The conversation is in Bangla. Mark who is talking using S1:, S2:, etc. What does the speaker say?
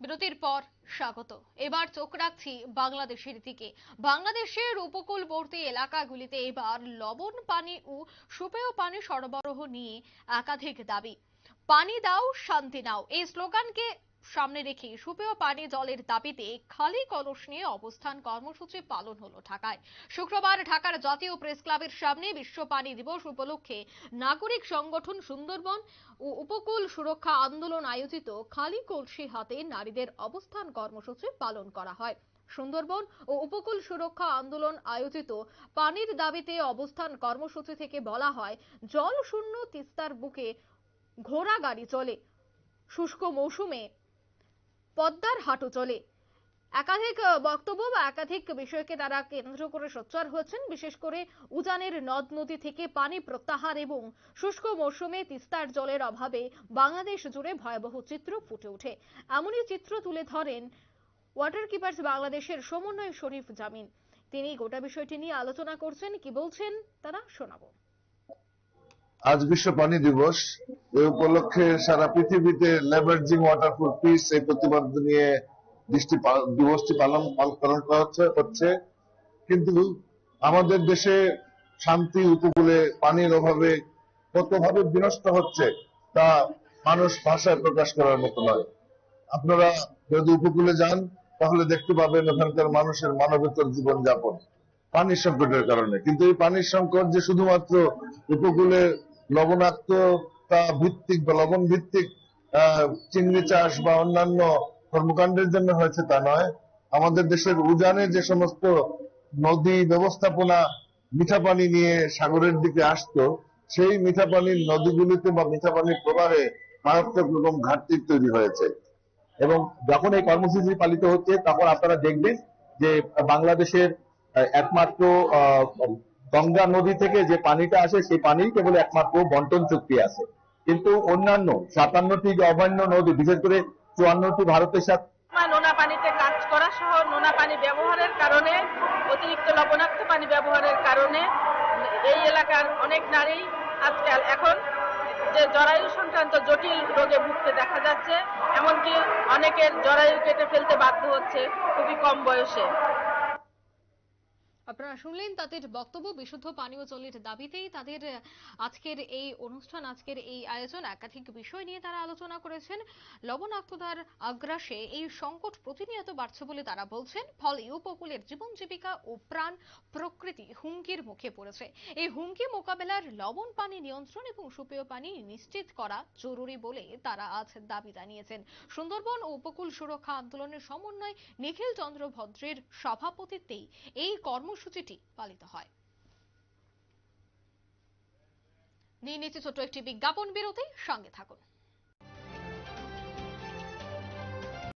S1: বিরতির পর স্বাগত। এবার চোখ রাখছি বাংলাদেশের দিকে। বাংলাদেশের উপকূলবর্তী এলাকাগুলিতে এবার লবণ পানি ও সুপেয় পানি সরবরাহ নিয়ে একাধিক দাবি। পানি দাও শান্তি নাও এই স্লোগানকে সামনে রেখে সুপেয় পানি জলের দাবিতে খালি কলস নিয়ে অবস্থান কর্মসূচি পালন হলো ঢাকায়। শুক্রবার ঢাকার জাতীয় প্রেস ক্লাবের সামনে বিশ্ব পানি দিবস উপলক্ষে নাগরিক সংগঠন সুন্দরবন ও উপকূল সুরক্ষা আন্দোলন আয়োজিত খালি কলসি হাতে নারীদের অবস্থান কর্মসূচি পালন করা হয়। সুন্দরবন ও উপকূল সুরক্ষা আন্দোলন আয়োজিত পানির দাবিতে অবস্থান কর্মসূচি থেকে বলা হয়, জল শূন্য তিস্তার বুকে ঘোড়া গাড়ি চলে, শুষ্ক মৌসুমে পদ্মার হাঁটু চলে। একাধিক বক্তব্য বা একাধিক বিষয়কে তারা কেন্দ্র করে সোচ্চার হয়েছেন। বিশেষ করে উজানের নদ নদী থেকে পানি প্রত্যাহার এবং শুষ্ক মৌসুমে তিস্তার জলের অভাবে বাংলাদেশ জুড়ে ভয়াবহ চিত্র ফুটে ওঠে। এমনই চিত্র তুলে ধরেন ওয়াটার কিপার্স বাংলাদেশের সমন্বয় শরীফ জামিন। তিনি গোটা বিষয়টি নিয়ে আলোচনা করছেন। কি বলছেন তারা শোনাবো।
S2: আজ বিশ্ব পানি দিবস। এই উপলক্ষে সারা পৃথিবীতে লেভারেজিং ওয়াটার ফর পিস এই প্রতিবাদ নিয়ে দিবসটি পালন করা হচ্ছে। কিন্তু আমাদের দেশে শান্তি উপকূলে পানির অভাবে কতভাবে বিনষ্ট হচ্ছে তা মানুষ ভাষায় প্রকাশ করার মতো নয়। আপনারা যদি উপকূলে যান তাহলে দেখতে পাবেন ওখানকার মানুষের মানবেতর জীবনযাপন পানির সংকটের কারণে। কিন্তু এই পানির সংকট যে শুধুমাত্র উপকূলে লবণাক্ততা ভিত্তিক বা লবণ ভিত্তিক চিংড়ি চাষ বা অন্যান্য কর্মকাণ্ডের জন্য হয়েছে তা নয়। আমাদের দেশের উজানে যে সমস্ত নদী ব্যবস্থাপনা মিঠা পানি নিয়ে সাগরের দিকে আসতো, সেই মিঠা পানির নদীগুলিতে বা মিঠা পানির প্রবাহে মারাত্মক রকম ঘাটতি তৈরি হয়েছে।
S3: এবং যখন এই কর্মসূচি পালিত হচ্ছে তখন আপনারা দেখবেন যে বাংলাদেশের একমাত্র গঙ্গা নদী থেকে যে পানিটা আসে সেই পানি কেবল একমাত্র বন্টন চুক্তি আছে, কিন্তু অন্যান্য 57টি যে অভয়ারণ্য নদী, বিশেষ করে 54টি ভারতের সাথে
S4: নোনা পানিতে কাজ করা সহ নোনা পানি ব্যবহারের কারণে, অতিরিক্ত লবণাক্ত পানি ব্যবহারের কারণে এই এলাকার অনেক নারী আজকাল এখন যে জরায়ু সংক্রান্ত জটিল রোগে ভুগতে দেখা যাচ্ছে। এমনকি অনেকের জরায়ু কেটে ফেলতে বাধ্য হচ্ছে খুবই কম বয়সে।
S1: আপনারা শুনলেন তাদের বক্তব্য। বিশুদ্ধ পানীয় জলের দাবিতেই তাদের আজকের এই অনুষ্ঠান, আজকের এই আয়োজন। একাধিক বিষয় নিয়ে তারা আলোচনা করেছেন। লবণাক্ততার আগ্রাসে এই সংকট প্রতিনিয়ত বাড়ছে বলে তারা বলছেন। ফলে উপকূলের জীবন জীবিকা ও প্রাণ প্রকৃতি হুমকির মুখে পড়েছে। এই হুমকি মোকাবেলার লবণ পানি নিয়ন্ত্রণ এবং সুপেয় পানি নিশ্চিত করা জরুরি বলে তারা আজ দাবি জানিয়েছেন। সুন্দরবন ও উপকূল সুরক্ষা আন্দোলনের সমন্বয় নিখিল চন্দ্র ভদ্রের সভাপতিত্বেই এই কর্মসূচিটি পালিত হয়। নিয়ে নিচ্ছে ছোট্ট একটি বিজ্ঞাপন বিরতি, সঙ্গে থাকুন।